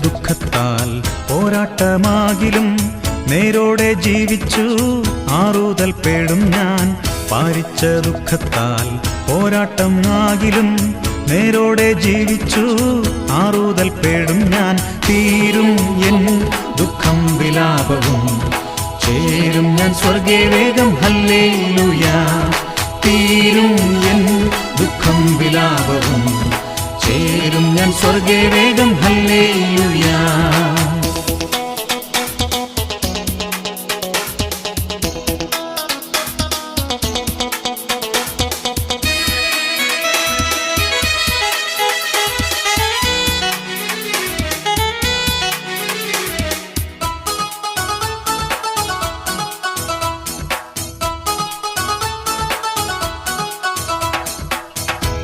ദുഃഖത്താൽ പോരാട്ടമാകിലും നേരോടെ ജീവിച്ചു ആറുതൽ പേടും ഞാൻ. പാരിച്ച ദുഃഖത്താൽ പോരാട്ടം ആകിലും നേരോടെ ജീവിച്ചു ആറുതൽ പേടും ഞാൻ. തീരും എൻ ദുഃഖം വിലാപവും ചേരും ഞാൻ സ്വർഗേ വേഗം ഹല്ലേലൂയ. തീരും എൻ ദുഃഖം വിലാപവും ചേരും ഞാൻ സ്വർഗേ വേഗം ഹല്ലേലൂയ.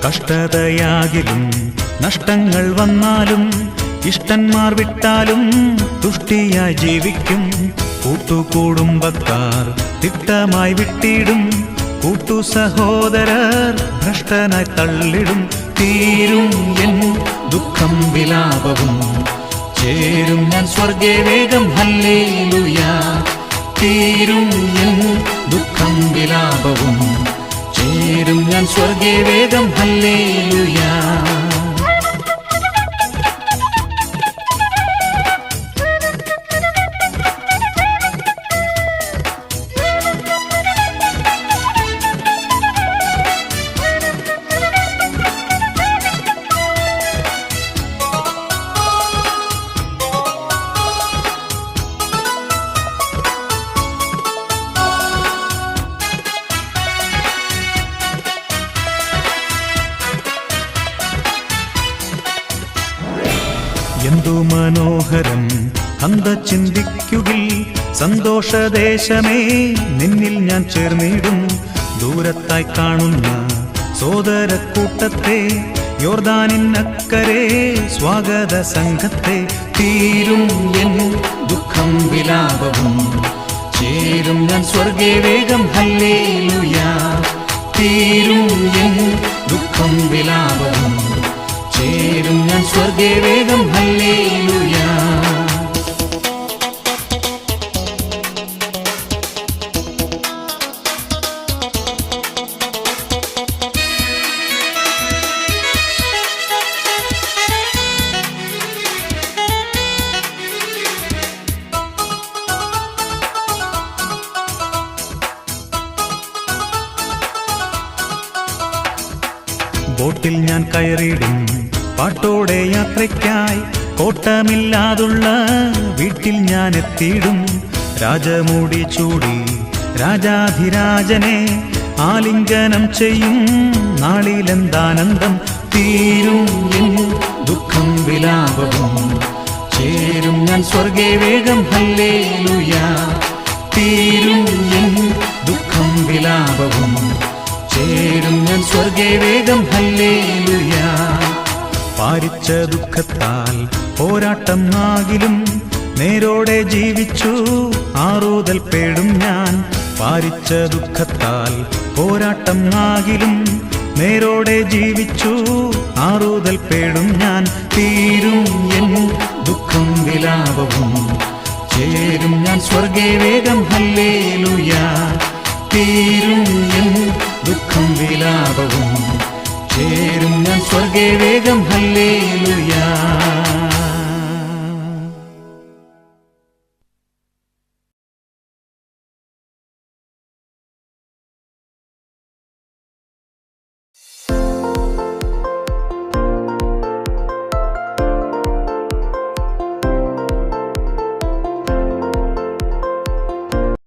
കഷ്ടതയാകിലും നഷ്ടങ്ങൾ വന്നാലും ഇഷ്ടന്മാർ വിട്ടാലും തുഷ്ടിയായി ജീവിക്കും. കൂട്ടുകുടുംബക്കാർ തിട്ടമായി വിട്ടിടും, കൂട്ടു സഹോദരർ ഭ്രഷ്ടനായി തള്ളിടും. തീരും എൻ ദുഃഖം വിലാപവും ചേരും ഞാൻ സ്വർഗേ വേഗം ഹല്ലേലൂയ. തീരും എൻ ദുഃഖം വിലാപവും ചേരും ഞാൻ സ്വർഗേ വേഗം ഹല്ലേലൂയ. എന്തു മനോഹരം അന്ത ചിന്തിക്കുകിൽ, സന്തോഷദേശമേ നിന്നിൽ ഞാൻ ചേർന്നിടും. ദൂരത്തായി കാണുന്ന സോദരക്കൂട്ടത്തെ, യോർദാനിനക്കരെ സ്വാഗത സംഘത്തെ. തീരും എൻ ദുഃഖം വിലാപവും ചേരും ഞാൻ സ്വർഗേ വേഗം ഹല്ലേലൂയ. തീരും എൻ ദുഃഖം വിലാപവും ചേരും ഞാൻ സ്വർഗേ വേഗം ഹല്ലേലൂയ. ബോട്ടിൽ ഞാൻ കയറിയിടും പാട്ടോടെ യാത്രയ്ക്കായി, കോട്ടമില്ലാതുള്ള വീട്ടിൽ ഞാൻ എത്തിയിടും. രാജമൂടി ചൂടി രാജാധിരാജനെ ആലിംഗനം ചെയ്യും നാളിലെന്താനന്ദം. തീരും എൻ ദുഃഖം വിലാപവും ചേരും ഞാൻ സ്വർഗേ വേഗം ഹല്ലേലൂയ. തീരും എൻ ദുഃഖം വിലാപവും ചേരും ഞാൻ സ്വർഗേ വേഗം ഹല്ലേലൂയ. പാരിച്ച ദുഃഖത്താൽ പോരാട്ടം ആകിലും നേരോടെ ജീവിച്ചു ആറുതൽ പേടും ഞാൻ. പാരിച്ച ദുഃഖത്താൽ പോരാട്ടം ആകിലും നേരോടെ ജീവിച്ചു ആറുതൽ പേടും ഞാൻ. തീരും എൻ ദുഃഖം വിലാപവും ചേരും ഞാൻ സ്വർഗേ വേഗം ഹല്ലേലൂയ. തീരും എൻ ദുഃഖം വിലാപവും ചേരും ഞാൻ സ്വർഗേ വേഗം ഹല്ലേലൂയ.